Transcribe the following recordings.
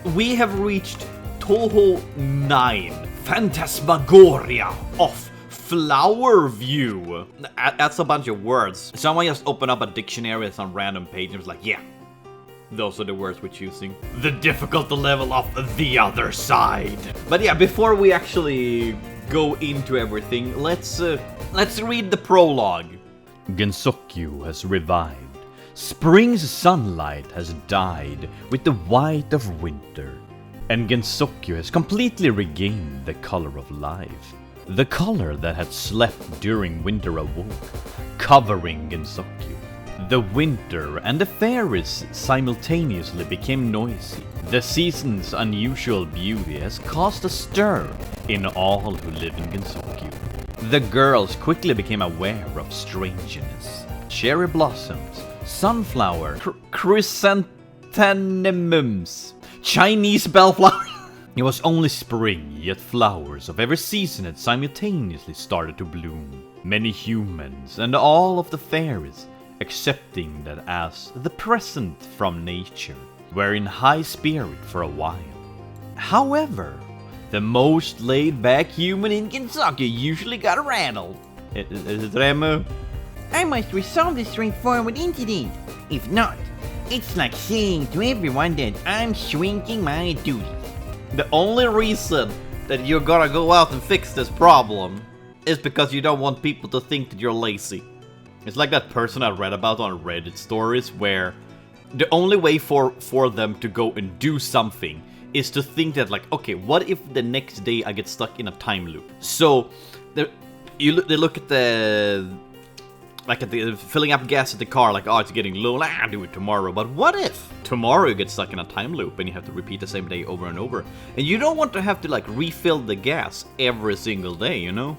we have reached Touhou 9, Phantasmagoria of Flower View. That's a bunch of words. Someone just opened up a dictionary at some random page and was like, yeah, those are the words we're choosing. The difficulty level of the other side. But yeah, before we actually go into everything, let's read the prologue. Gensokyo has revived. Spring's sunlight has died with the white of winter, and Gensokyo has completely regained the color of life. The color that had slept during winter awoke, covering Gensokyo. The winter and the fairies simultaneously became noisy. The season's unusual beauty has caused a stir in all who live in Gensokyo. The girls quickly became aware of strangeness. Cherry blossoms, sunflower, chrysanthemums, Chinese bellflower. It was only spring, yet flowers of every season had simultaneously started to bloom. Many humans and all of the fairies, accepting that as the present from nature, were in high spirit for a while. However, the most laid-back human in Gensokyo usually got rattled. Is it Remu? I must resolve this straightforward incident. If not, it's like saying to everyone that I'm shrinking my duties. The only reason that you're gonna go out and fix this problem is because you don't want people to think that you're lazy. It's like that person I read about on Reddit stories where the only way for them to go and do something is to think that, like, okay, what if the next day I get stuck in a time loop? So they look at the filling up gas at the car, like, oh, it's getting low, I'll do it tomorrow. But what if tomorrow you get stuck in a time loop and you have to repeat the same day over and over? And you don't want to have to, like, refill the gas every single day, you know?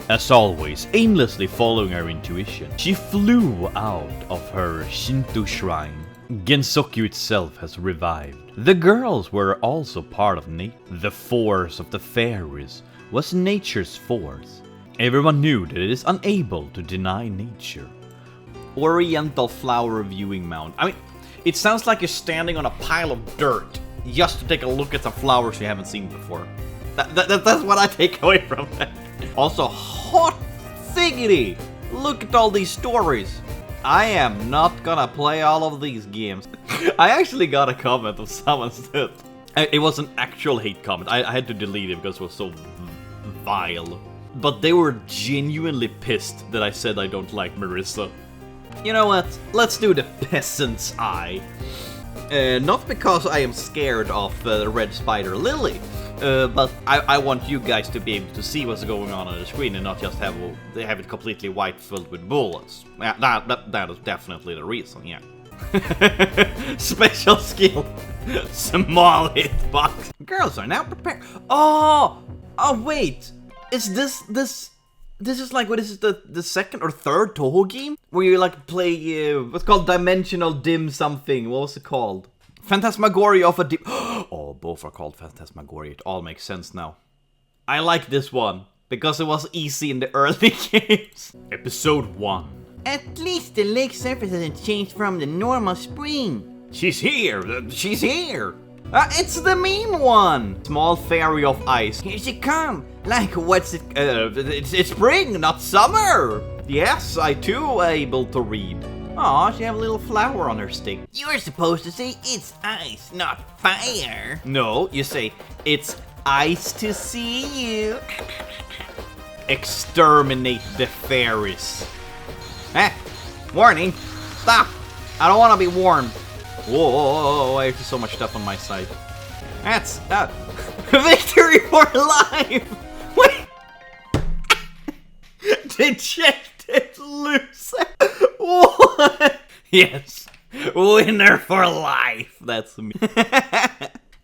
As always, aimlessly following her intuition, she flew out of her Shinto shrine. Gensokyo itself has revived. The girls were also part of nature. The force of the fairies was nature's force. Everyone knew that it is unable to deny nature. Oriental flower viewing mound. I mean, it sounds like you're standing on a pile of dirt just to take a look at some flowers you haven't seen before. That's what I take away from that. Also, hot diggity! Look at all these stories. I am not gonna play all of these games. I actually got a comment of someone said... It was an actual hate comment. I had to delete it because it was so vile. But they were genuinely pissed that I said I don't like Marissa. You know what? Let's do the peasant's eye. Not because I am scared of the red spider lily, but I want you guys to be able to see what's going on the screen and not just have it completely white filled with bullets. That is definitely the reason, yeah. Special skill. Small hitbox. Girls are now prepared. Oh, wait. Is this is like, what is it, the second or third Touhou game? Where you like play, what's called dimensional dim something. What was it called? Phantasmagoria of Dim. Oh, both are called Phantasmagoria. It all makes sense now. I like this one because it was easy in the early games. Episode 1. At least the lake surface hasn't changed from the normal spring. She's here! She's here! It's the meme one! Small fairy of ice. Here she come! Like, what's it? It's spring, not summer! Yes, I too able to read. Aw, she have a little flower on her stick. You're supposed to say it's ice, not fire. No, you say, it's ice to see you. Exterminate the fairies. Warning! Stop! I don't want to be warned. Whoa, I have so much stuff on my side. That's victory for life! Wait! Dejected loser! What? Yes, winner for life! That's me.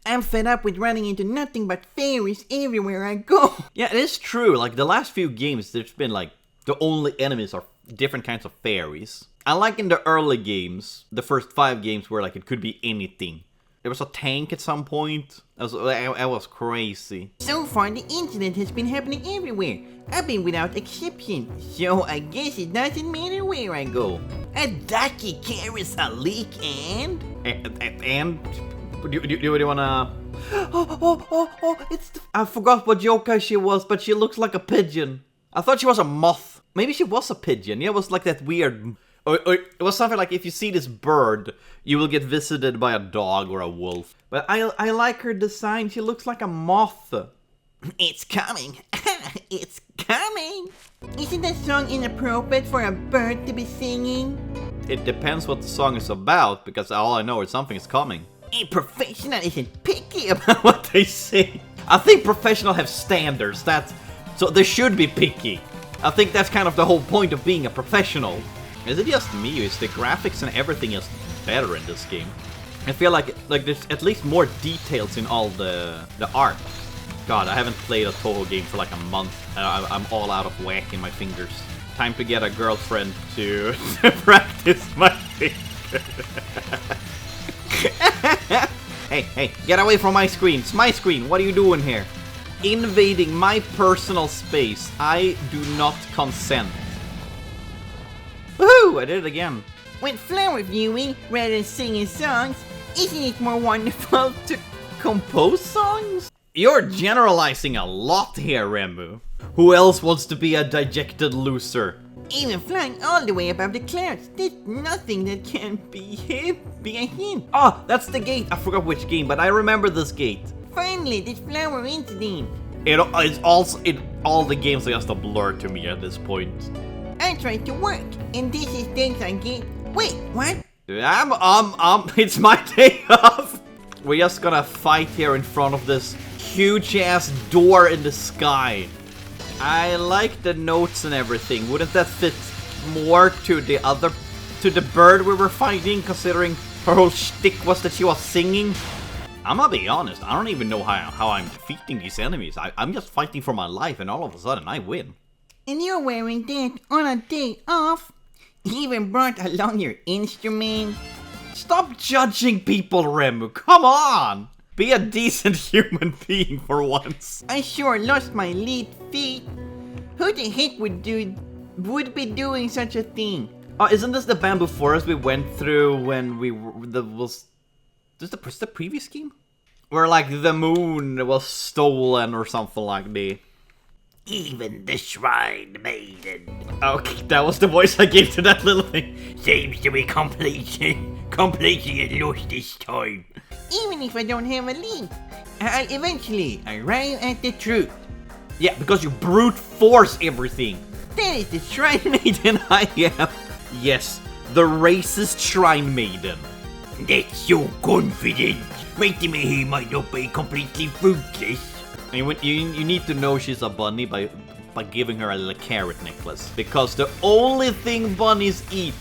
I'm fed up with running into nothing but fairies everywhere I go. Yeah, it is true. Like, the last few games, there's been, like, the only enemies are different kinds of fairies. Unlike in the early games, the first 5 games where, like, it could be anything. There was a tank at some point. I was crazy. So far, the incident has been happening everywhere. I've been without exception. So I guess it doesn't matter where I go. A ducky carries a leak and Do you wanna... I forgot what yokai she was, but she looks like a pigeon. I thought she was a moth. Maybe she was a pigeon. Yeah, it was like that weird... Or it was something like if you see this bird, you will get visited by a dog or a wolf. But I like her design. She looks like a moth. It's coming. It's coming. Isn't that song inappropriate for a bird to be singing? It depends what the song is about, because all I know is something is coming. A professional isn't picky About what they sing. I think professionals have standards. So they should be picky. I think that's kind of the whole point of being a professional. Is it just me? Is the graphics and everything just better in this game? I feel like there's at least more details in all the art. God, I haven't played a Touhou game for like a month. I'm all out of whack in my fingers. Time to get a girlfriend to practice my fingers. Hey, get away from my screen. It's my screen. What are you doing here? Invading my personal space. I do not consent. Woohoo! I did it again. When flower viewing rather than singing songs, isn't it more wonderful to compose songs? You're generalizing a lot here, Remu. Who else wants to be a dejected loser? Even flying all the way above the clouds, there's nothing that can be a hint. Oh, that's the gate. I forgot which game, but I remember this gate. Finally, this flower incident. All the games are just a blur to me at this point. I tried to work, and this is things I get. Wait, what? It's my day off. We're just gonna fight here in front of this huge ass door in the sky. I like the notes and everything. Wouldn't that fit more to the bird we were fighting, considering her whole shtick was that she was singing? I'm gonna be honest, I don't even know how I'm defeating these enemies. I'm just fighting for my life, and all of a sudden I win. And you're wearing that on a day off? You even brought along your instrument? Stop judging people, Remu. Come on! Be a decent human being for once. I sure lost my lead feet. Who the heck would be doing such a thing? Oh, isn't this the bamboo forest we went through when was this the previous game? Where like the moon was stolen or something like that. Even the shrine maiden. Okay, that was the voice I gave to that little thing. Seems to be completely lost this time. Even if I don't have a lead, I'll eventually arrive at the truth. Yeah, because you brute force everything. That is the shrine maiden I am. Yes, the racist shrine maiden. That's so confident. Making me he might not be completely fruitless. And you need to know she's a bunny by giving her a little carrot necklace. Because the only thing bunnies eat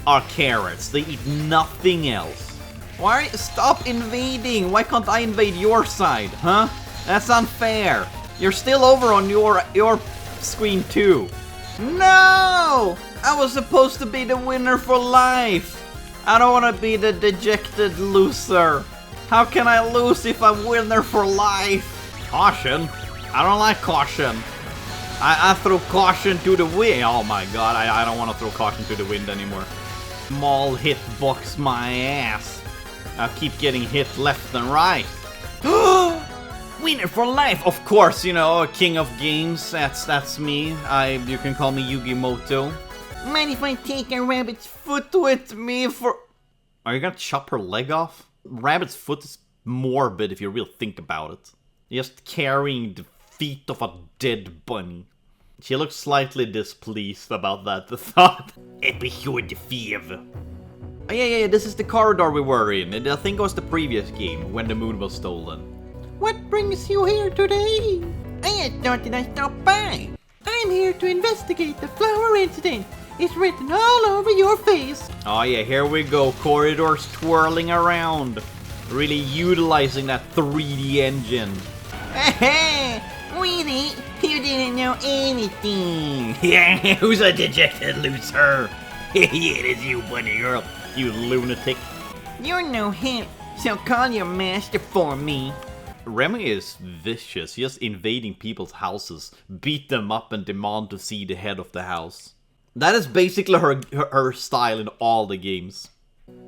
are carrots. They eat nothing else. Why? Stop invading. Why can't I invade your side, huh? That's unfair. You're still over on your screen too. No! I was supposed to be the winner for life. I don't want to be the dejected loser. How can I lose if I'm winner for life? Caution? I don't like caution. I throw caution to the wind. Oh my god, I don't want to throw caution to the wind anymore. Small hitbox my ass. I'll keep getting hit left and right. Winner for life! Of course, you know, king of games. That's me. You can call me Yugimoto. Mind if I take a rabbit's Foot with me for... Are you gonna chop her leg off? Rabbit's foot is morbid if you really think about it. Just carrying the feet of a dead bunny. She looks slightly displeased about that thought. Episode 5. Oh, yeah, this is the corridor we were in. I think it was the previous game, when the moon was stolen. What brings you here today? I just thought that I'd stop by. I'm here to investigate the flower incident. It's written all over your face. Oh yeah, here we go. Corridors twirling around. Really utilizing that 3D engine. Really? You didn't know anything. Who's a dejected loser? Yeah, it is you, bunny girl. You lunatic. You're no help, so call your master for me. Remy is vicious, just invading people's houses, beat them up and demand to see the head of the house. That is basically her style in all the games.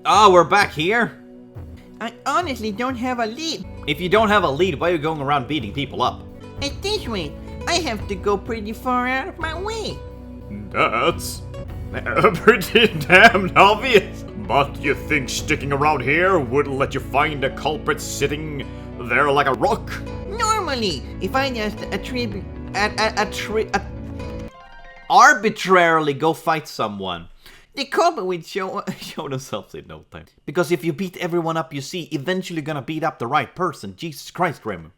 Ah, we're back here? I honestly don't have a lead. If you don't have a lead, why are you going around beating people up? At this rate, I have to go pretty far out of my way. That's pretty damn obvious. But you think sticking around here would let you find a culprit sitting there like a rock? Normally, if I just arbitrarily go fight someone, the culprit would show themselves in no time. Because if you beat everyone up you see, eventually you're gonna beat up the right person. Jesus Christ, Remu.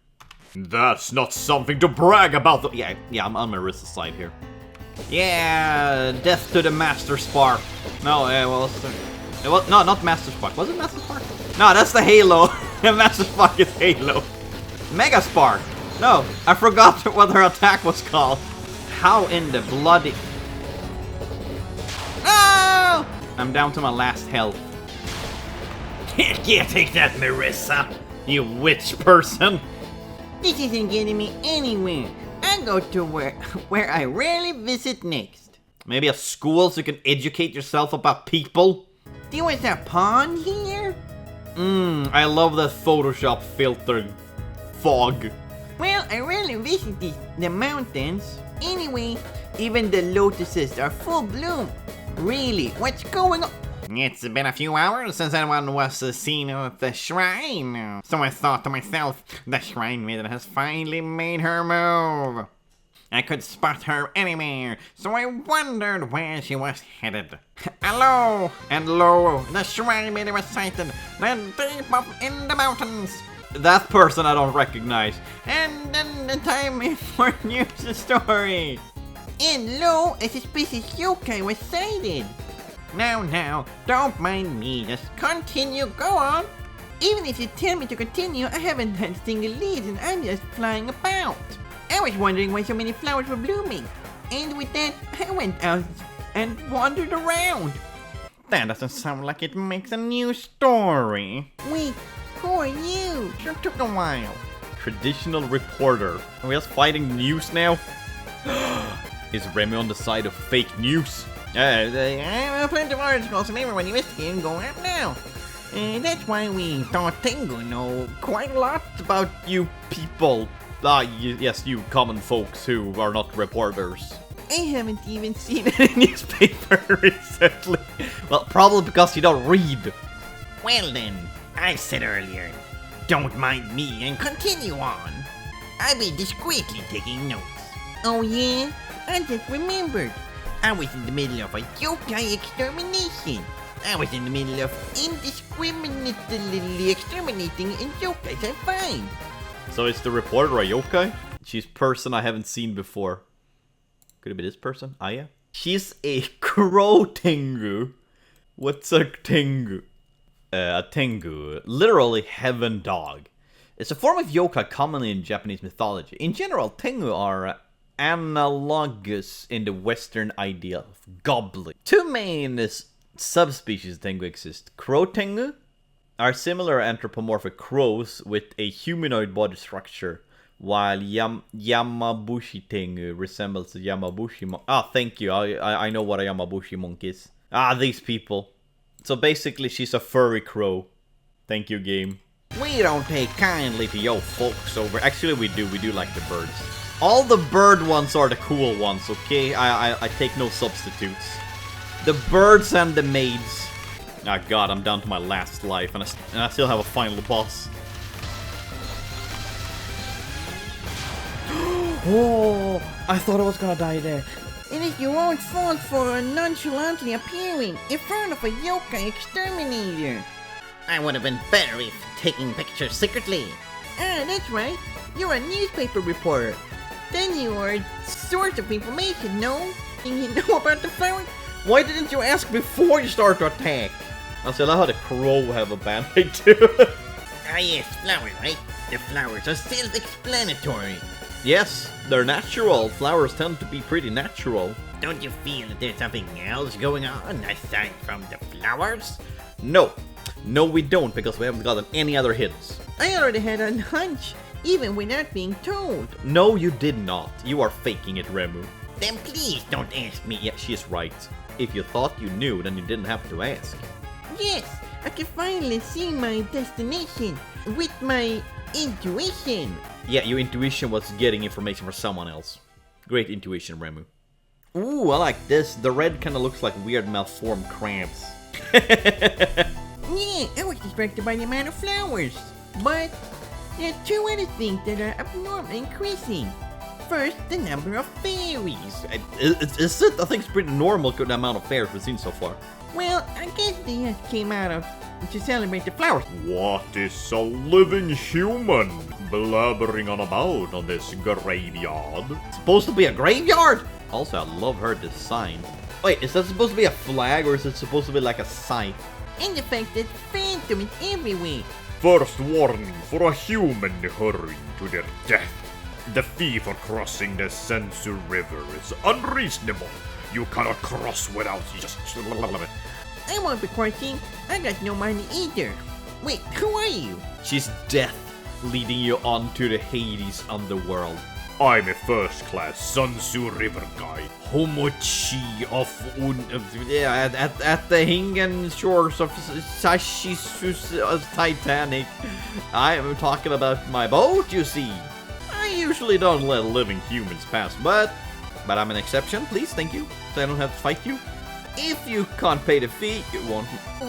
That's not something to brag about. Yeah, I'm on Marissa's side here. Yeah, death to the Master Spark. No, no, not Master Spark. Was it Master Spark? No, that's the Halo. Master Spark is Halo. Mega Spark. No, I forgot what her attack was called. How in the bloody... Oh! I'm down to my last health. Yeah, take that, Marissa. You witch person. This isn't getting me anywhere. I go to where I rarely visit next. Maybe a school so you can educate yourself about people? There was a pond here? I love that Photoshop filter fog. Well, I rarely visit the mountains. Anyway, even the lotuses are full bloom. Really, what's going on? It's been a few hours since anyone was seen at the shrine, so I thought to myself, the shrine maiden has finally made her move. I could spot her anywhere, so I wondered where she was headed. Hello, and lo, the shrine maiden was sighted, then deep up in the mountains. That person I don't recognize. And then the time for news story. And lo, a suspicious yokai was sighted. Now, don't mind me, just continue, go on. Even if you tell me to continue, I haven't had a single lead and I'm just flying about. I was wondering why so many flowers were blooming. And with that, I went out and wandered around. That doesn't sound like it makes a new story. Wait, who are you? Sure took a while. Traditional reporter. Are we just fighting news now? Is Remy on the side of fake news? I have plenty of articles and everyone investigating going up now. That's why we thought Tengu know quite a lot About you people. Yes, you common folks who are not reporters. I haven't even seen A newspaper recently. Well, probably because you don't read. Well then, I said earlier, don't mind me and continue on. I'll be discreetly taking notes. Oh yeah? I just remembered. I was in the middle of a yokai extermination. I was in the middle of indiscriminately exterminating yokais I find. So is the reporter a yokai? She's a person I haven't seen before. Could it be this person? Aya? She's a crow tengu. What's a tengu? A tengu, literally heaven dog. It's a form of yokai commonly in Japanese mythology. In general, tengu are analogous in the Western idea of goblin. Two main subspecies of tengu exist. Crow tengu are similar anthropomorphic crows with a humanoid body structure, while Yamabushi tengu resembles a Yamabushi monk. Ah, thank you. I know what a Yamabushi monk is. Ah, these people. So basically, she's a furry crow. Thank you, game. We don't take kindly to your folks over. Actually, we do. We do like the birds. All the bird ones are the cool ones, okay? I take no substitutes. The birds and the maids. Ah, God, I'm down to my last life, and I still have a final boss. Oh, I thought I was gonna die there. It is your own fault for nonchalantly appearing in front of a yokai exterminator. I would have been better if taking pictures secretly. Ah, that's right. You're a newspaper reporter. Then you are a source of information, no? And you know about the flowers? Why didn't you ask before you start to attack? I still love how the crow have a band-aid too. Ah yes, flowers, right? The flowers are self-explanatory. Yes, they're natural. Flowers tend to be pretty natural. Don't you feel that there's something else going on aside from the flowers? No, we don't, because we haven't gotten any other hits. I already had a hunch, even without being told. No, you did not. You are faking it, Remu. Then please don't ask me. Yeah, she is right. If you thought you knew, then you didn't have to ask. Yes, I can finally see my destination with my intuition. Yeah, your intuition was getting information for someone else. Great intuition, Remu. Ooh, I like this. The red kind of looks like weird malformed crabs. Yeah, I was distracted by the amount of flowers. But there are two other things that are abnormally increasing. First, the number of fairies. Is it? I think it's pretty normal, the amount of fairies we've seen so far. Well, I guess they just came out of to celebrate the flowers. What is a living human blabbering on about on this graveyard? It's supposed to be a graveyard? Also, I love her design. Wait, is that supposed to be a flag or is it supposed to be like a sign? And the fact that phantom is everywhere. First warning for a human hurrying to their death. The fee for crossing the Sensu River is unreasonable. You cannot cross without just... I won't be crossing. I got no money either. Wait, who are you? She's death, leading you on to the Hades underworld. I'm a first-class Sensu River guide. Homochi of at the Hingen shores of Sashi's Titanic. I am talking about my boat, you see. I usually don't let living humans pass, but I'm an exception, please, thank you. So I don't have to fight you. If you can't pay the fee, you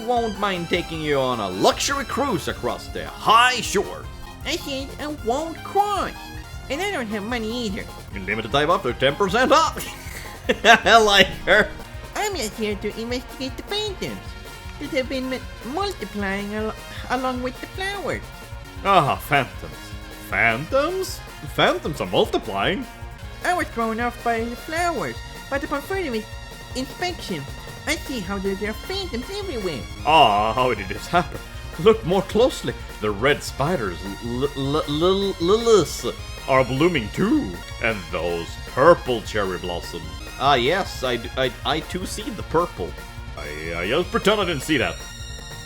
won't mind taking you on a luxury cruise across the high shore. I said I won't cross. And I don't have money either. Limited time up to 10% off. I like her. I'm just here to investigate the phantoms that have been multiplying along with the flowers. Ah, phantoms. Phantoms? Phantoms are multiplying. I was thrown off by the flowers, but upon further inspection, I see how there are phantoms everywhere. Ah, how did this happen? Look more closely. The red spiders, Lilith, are blooming too. And those purple cherry blossoms. Ah yes, I too see the purple. I just pretend I didn't see that.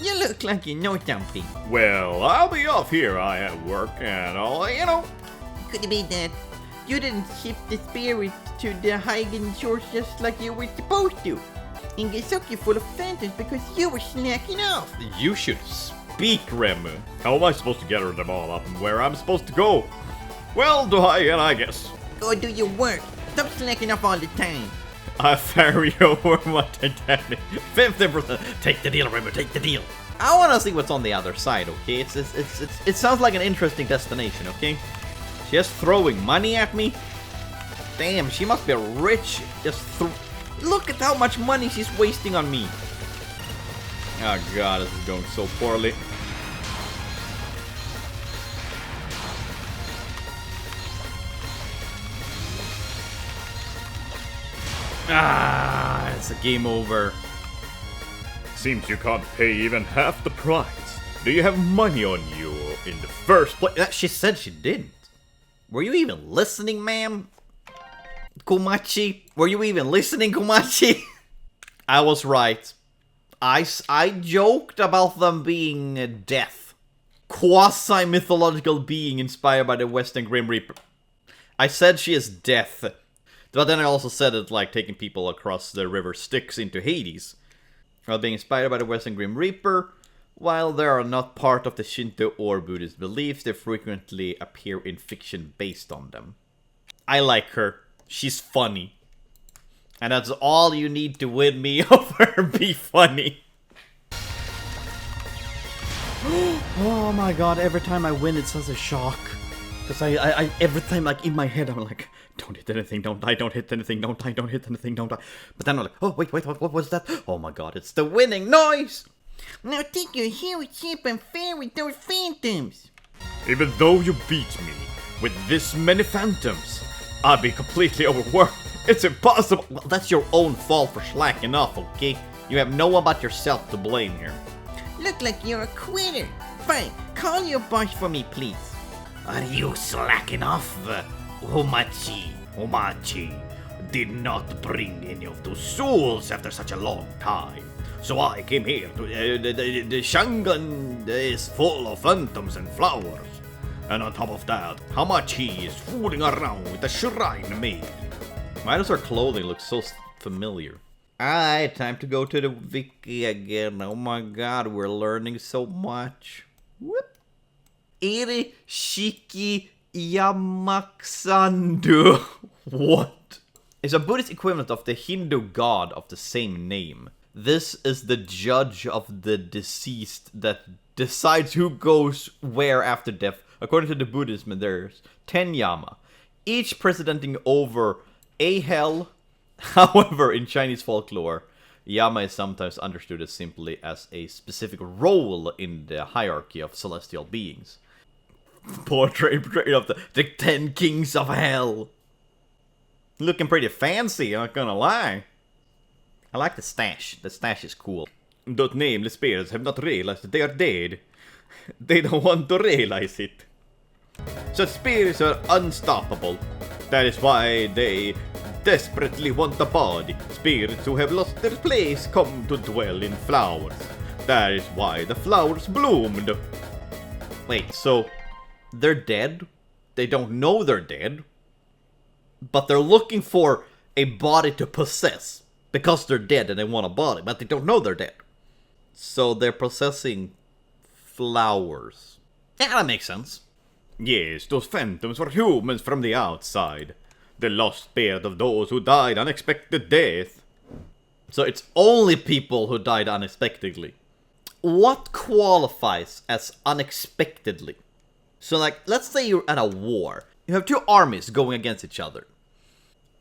You look like you know something. Well, I'll be off here. I have work and all, you know. Could it be that you didn't shift the spirit to the Hagen shores just like you were supposed to? And Gensokyo full of phantoms because you were slacking off. You should speak, Remu. How am I supposed to gather them all up and where I'm supposed to go? Well, do I guess. Go do your work. Stop slacking off all the time. I ferry over my Titanic. 50%. Take the deal, Remu, take the deal. I want to see what's on the other side, okay? It sounds like an interesting destination, okay? She's just throwing money at me. Damn, she must be rich. Look at how much money she's wasting on me. Oh god, this is going so poorly. Ah, it's a game over. Seems you can't pay even half the price. Do you have money on you in the first place? She said she didn't. Were you even listening, ma'am? Komachi? Were you even listening, Komachi? I was right. I joked about them being death. Quasi-mythological being inspired by the Western Grim Reaper. I said she is death. But then I also said it like taking people across the river Styx into Hades. While being inspired by the Western Grim Reaper, while they are not part of the Shinto or Buddhist beliefs, they frequently appear in fiction based on them. I like her. She's funny. And that's all you need to win me over. Be funny. Oh my god, every time I win it's such a shock. Because I every time, like, in my head I'm like, don't hit anything, don't die, don't hit anything, don't die, don't hit anything, don't die. But then I'm like, oh wait, what was that? Oh my god, it's the winning noise! Now take your huge ship and ferry those phantoms. Even though you beat me with this many phantoms, I'd be completely overworked. It's impossible. Well, that's your own fault for slacking off, okay? You have no one but yourself to blame here. Look like you're a quitter. Fine, call your boss for me, please. Are you slacking off? Omachi did not bring any of those souls after such a long time. So I came here to... the Shangan is full of phantoms and flowers. And on top of that, Hamachi is fooling around with a shrine maid. Why does her clothing look so familiar? Alright, time to go to the wiki again. Oh my god, we're learning so much. Whoop. Iri Shiki Yamaksandu. What? It's a Buddhist equivalent of the Hindu god of the same name. This is the judge of the deceased that decides who goes where after death. According to the Buddhism, there's 10 yama, each presidenting over a hell. However, in Chinese folklore, yama is sometimes understood as simply as a specific role in the hierarchy of celestial beings. Portrait of the 10 kings of hell. Looking pretty fancy, I'm not gonna lie. I like the stash. The stash is cool. Those nameless spirits have not realized that they are dead. They don't want to realize it. Such spirits are unstoppable. That is why they desperately want the body. Spirits who have lost their place come to dwell in flowers. That is why the flowers bloomed. Wait, so they're dead? They don't know they're dead? But they're looking for a body to possess. Because they're dead and they want a body, but they don't know they're dead. So they're possessing flowers. Yeah, that makes sense. Yes, those phantoms were humans from the outside. The lost spirit of those who died unexpected death. So it's only people who died unexpectedly. What qualifies as unexpectedly? So like, let's say you're at a war. You have two armies going against each other.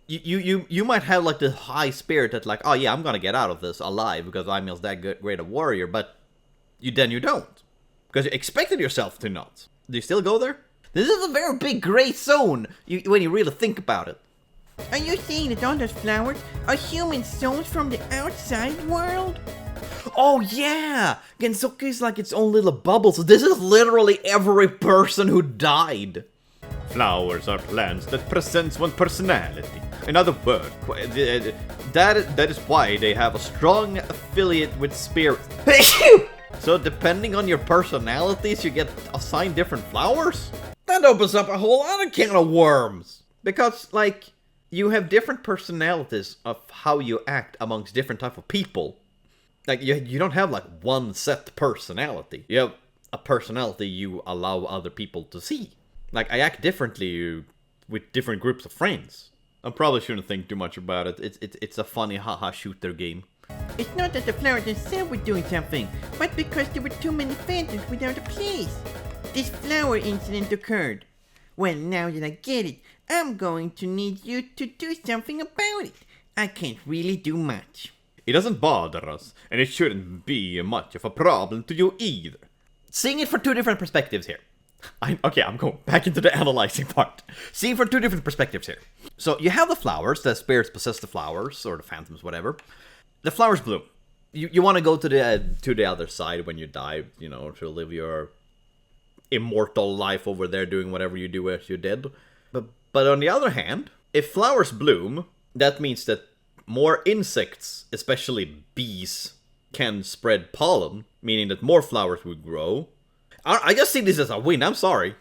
You might have like the high spirit that like, oh yeah, I'm gonna get out of this alive because I'm just that great a warrior, but you don't. Because you expected yourself to not. Do you still go there? This is a very big gray zone when you really think about it. Are you saying that all those flowers are human souls from the outside world? Oh yeah! Gensokyo is like its own little bubble, so this is literally every person who died. Flowers are plants that presents one personality. In other words, that is why they have a strong affiliate with spirits. So depending on your personalities, you get assigned different flowers? That opens up a whole other can of worms. Because, like, you have different personalities of how you act amongst different type of people. Like, you don't have, like, one set personality. You have a personality you allow other people to see. Like, I act differently with different groups of friends. I probably shouldn't think too much about it. It's a funny haha shooter game. It's not that the flowers themselves were doing something, but because there were too many phantoms without a place. This flower incident occurred. Well, now that I get it, I'm going to need you to do something about it. I can't really do much. It doesn't bother us, and it shouldn't be much of a problem to you either. Seeing it from two different perspectives here. I'm going back into the analyzing part. Seeing from two different perspectives here. So you have the flowers, the spirits possess the flowers, or the phantoms, whatever. The flowers bloom. You want to go to the other side when you die, you know, to live your immortal life over there doing whatever you do as you're dead. But on the other hand, if flowers bloom, that means that more insects, especially bees, can spread pollen, meaning that more flowers would grow. I just see this as a win, I'm sorry.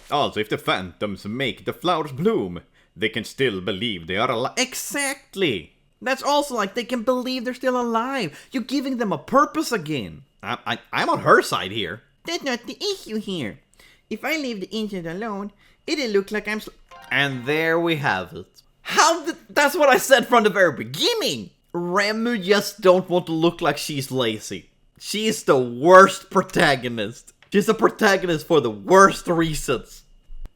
Also, if the phantoms make the flowers bloom, they can still believe they are alive. Exactly! That's also like they can believe they're still alive. You're giving them a purpose again. I'm on her side here. That's not the issue here. If I leave the incident alone, it'll look like I'm... And there we have it. That's what I said from the very beginning! Remu just don't want to look like she's lazy. She's the worst protagonist. She's the protagonist for the worst reasons.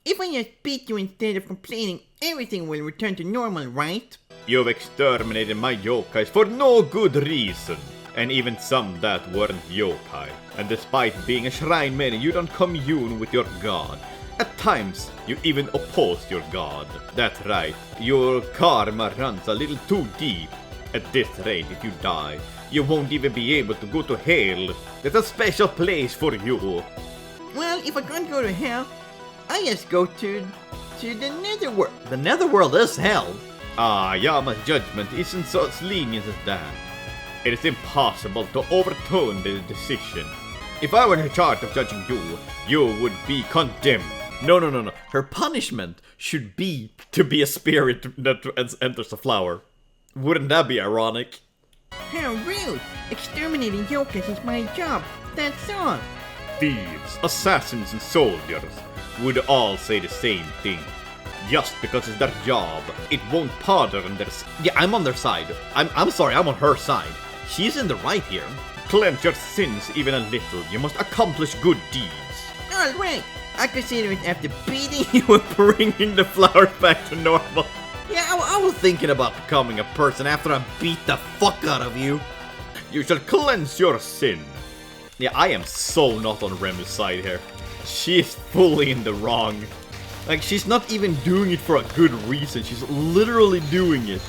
If I just beat you instead of complaining, everything will return to normal, right? You've exterminated my yokais for no good reason. And even some that weren't yokai. And despite being a shrine man, you don't commune with your god. At times, you even oppose your god. That's right, your karma runs a little too deep. At this rate, if you die, you won't even be able to go to hell. There's a special place for you. Well, if I can't go to hell, I just go to the netherworld. The netherworld is hell. Ah, Yama's judgment isn't so lenient as that. It is impossible to overturn the decision. If I were in charge of judging you, you would be condemned. No. Her punishment should be to be a spirit that enters the flower. Wouldn't that be ironic? How rude! Exterminating yokai is my job, that's all. Thieves, assassins, and soldiers would all say the same thing. Just because it's their job, it won't bother them. Yeah, I'm on their side. I'm sorry, I'm on her side. She's in the right here. Cleanse your sins even a little. You must accomplish good deeds. Alright, I consider it after beating you. You were bringing the flowers back to normal. Yeah, I was thinking about becoming a person after I beat the fuck out of you. You shall cleanse your sin. Yeah, I am so not on Remu's side here. She is fully in the wrong. Like, she's not even doing it for a good reason. She's literally doing it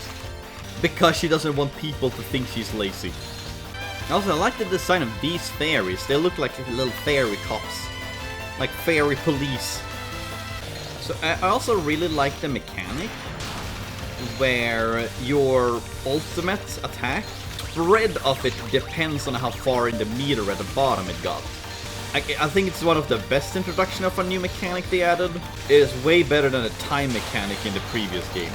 because she doesn't want people to think she's lazy. Also, I like the design of these fairies. They look like little fairy cops. Like fairy police. So I also really like the mechanic where your ultimate attack, spread of it depends on how far in the meter at the bottom it got. I think it's one of the best introduction of a new mechanic they added. It is way better than the time mechanic in the previous game.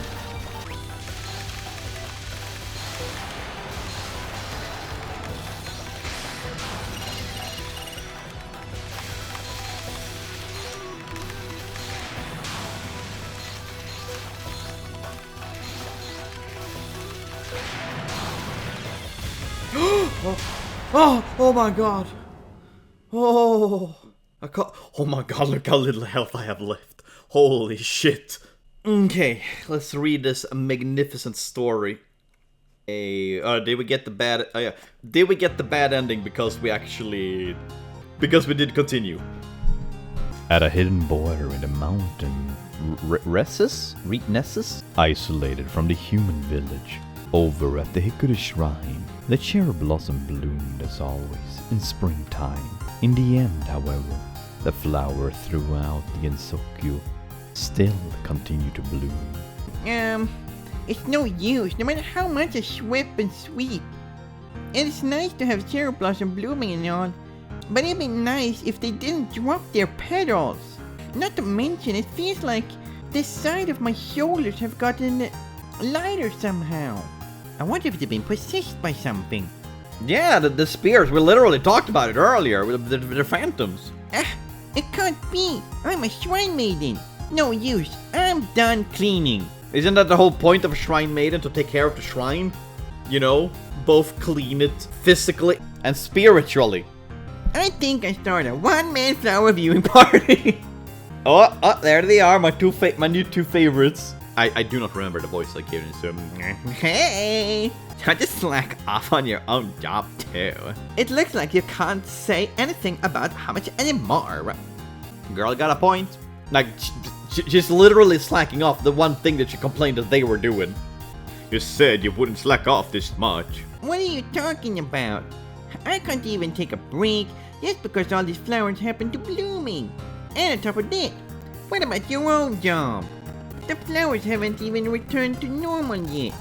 Oh my god. Oh my god, look how little health I have left. Holy shit. Okay, let's read this magnificent story. Did we get the bad... Oh yeah. Did we get the bad ending because we did continue? At a hidden border in the mountain Nessus, isolated from the human village, over at the Hikuri Shrine, the cherry blossom bloomed as always in springtime. In the end, however, the flower throughout the Gensokyo still continue to bloom. It's no use, no matter how much I sweep and sweep. It's nice to have cherry blossom blooming and all, but it'd be nice if they didn't drop their petals. Not to mention, it feels like the side of my shoulders have gotten lighter somehow. I wonder if they've been possessed by something. Yeah, the spears, we literally talked about it earlier, the phantoms. It can't be. I'm a shrine maiden. No use. I'm done cleaning. Isn't that the whole point of a shrine maiden, to take care of the shrine? You know, both clean it physically and spiritually. I think I start a one-man flower viewing party. Oh, there they are, my new two favorites. I do not remember the voice I gave in so. Hey! Try to slack off on your own job too. It looks like you can't say anything about how much anymore. Girl got a point. Like, she's literally slacking off the one thing that she complained that they were doing. You said you wouldn't slack off this much. What are you talking about? I can't even take a break just because all these flowers happen to blooming. And on top of that, what about your own job? The flowers haven't even returned to normal yet.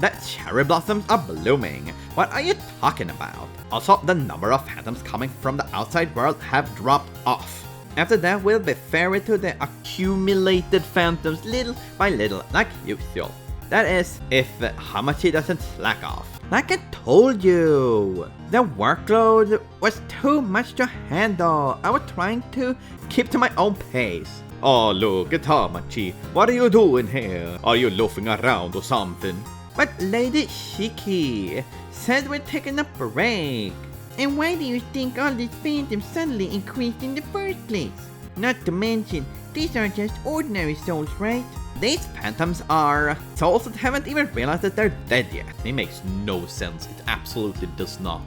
The cherry blossoms are blooming. What are you talking about? Also, the number of phantoms coming from the outside world have dropped off. After that, we'll be ferried to the accumulated phantoms little by little, like usual. That is, if Hamachi doesn't slack off. Like I told you, the workload was too much to handle. I was trying to keep to my own pace. Oh, look at Hamachi. What are you doing here? Are you loafing around or something? But Lady Shiki said we're taking a break. And why do you think all these phantoms suddenly increased in the first place? Not to mention, these aren't just ordinary souls, right? These phantoms are souls that haven't even realized that they're dead yet. It makes no sense. It absolutely does not.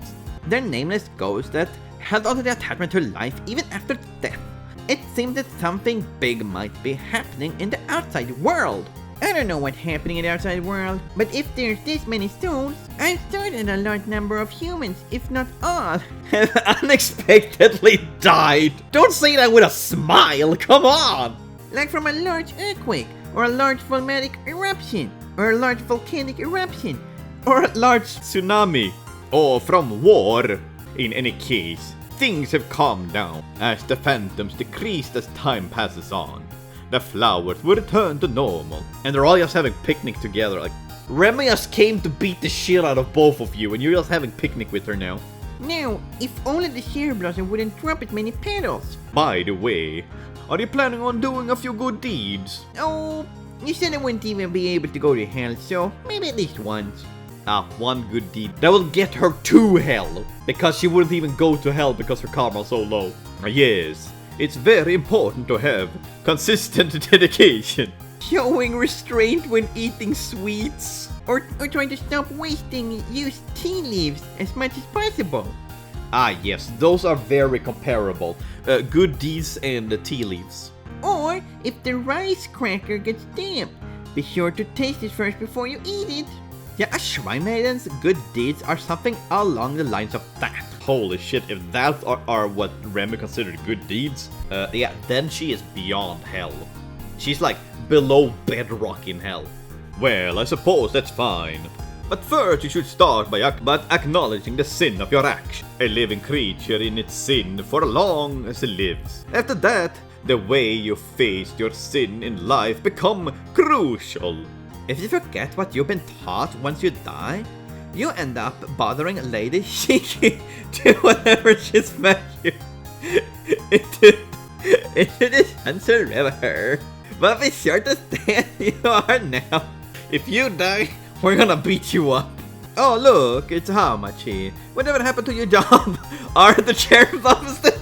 They're nameless ghosts that held onto the attachment to life even after death. It seems that something big might be happening in the outside world. I don't know what's happening in the outside world, but if there's this many souls, I'm certain a large number of humans, if not all, have unexpectedly died. Don't say that with a smile, come on! Like from a large earthquake, or a large volcanic eruption, or a large volcanic eruption, or a large tsunami, or from war. In any case, things have calmed down as the phantoms decreased as time passes on. The flowers will return to normal. And they're all just having picnic together, like, Remy just came to beat the shit out of both of you, and you're just having picnic with her now. Now, if only the cherry blossom wouldn't drop as many petals. By the way, are you planning on doing a few good deeds? Oh, you said I wouldn't even be able to go to hell, so maybe at least once. One good deed that will get her to hell, because she wouldn't even go to hell because her karma's so low. Yes, it's very important to have consistent dedication. Showing restraint when eating sweets. Or trying to stop wasting used tea leaves as much as possible. Yes, those are very comparable. Good deeds and tea leaves. Or if the rice cracker gets damp, be sure to taste it first before you eat it. Yeah, a shrine maiden's good deeds are something along the lines of that. Holy shit, if that are what Remy considered good deeds, yeah, then she is beyond hell. She's like below bedrock in hell. Well, I suppose that's fine. But first you should start by acknowledging the sin of your action. A living creature in its sin for as long as it lives. After that, the way you faced your sin in life become crucial. If you forget what you've been taught once you die, you end up bothering Lady Shiki to whatever she smash you into the Sunset River. But be sure to stay as you are now. If you die, we're gonna beat you up. Oh look, it's Hamachi. Whatever happened to your job? Are the sheriff's office?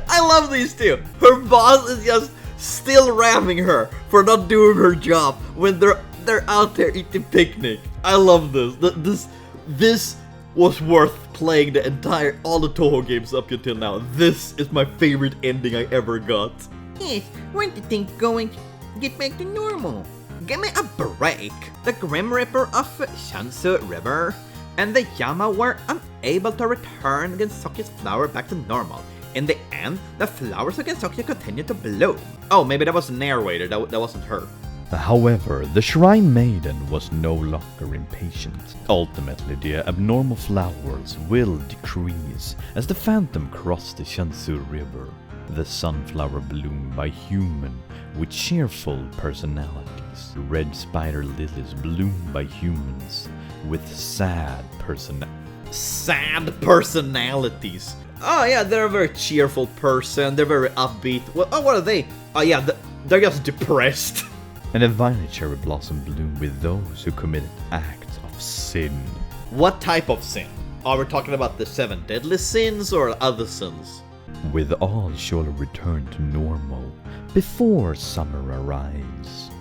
I love these two. Her boss is just still ramming her for not doing her job when they're out there eating picnic. I love this. This was worth playing all the Touhou games up until now. This is my favorite ending I ever got. Yes, weren't the things going to get back to normal? Give me a break. The Grim Reaper of Shansu River and the Yama were unable to return Gensokyo's flower back to normal. In the end, the flowers of Gensokyo continued to bloom. Oh, maybe that was the narrator, that wasn't her. However, the Shrine Maiden was no longer impatient. Ultimately, the abnormal flowers will decrease as the phantom crossed the Shansu River. The sunflower bloomed by human with cheerful personalities. Red spider lilies bloomed by humans with sad personalities. Oh yeah, they're a very cheerful person, they're very upbeat. Well, oh, what are they? Oh yeah, they're just depressed. And a violet cherry blossom bloomed with those who committed acts of sin. What type of sin? Are we talking about the 7 deadly sins or other sins? With all surely return to normal before summer arrives.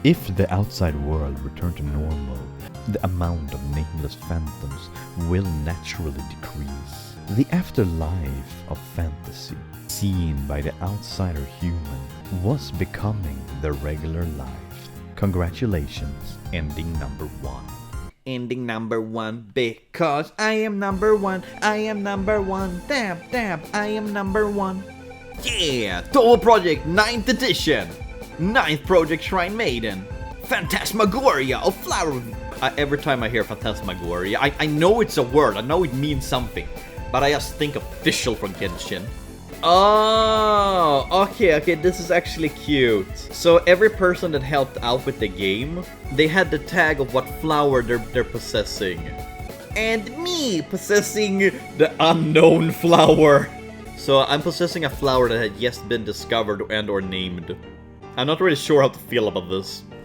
If the outside world return to normal, the amount of nameless phantoms will naturally decrease. The afterlife of fantasy, seen by the outsider human, was becoming the regular life. Congratulations, ending number 1. Ending number 1 because I am number 1. I am number 1. Dab, I am number 1. Yeah! Touhou Project 9th edition! 9th Project Shrine Maiden! Phantasmagoria of Flower View! Every time I hear Phantasmagoria, I know it's a word, I know it means something, but I just think official from Genshin. Oh, okay, this is actually cute. So every person that helped out with the game, they had the tag of what flower they're possessing. And me possessing the unknown flower. So I'm possessing a flower that had just been discovered and or named. I'm not really sure how to feel about this.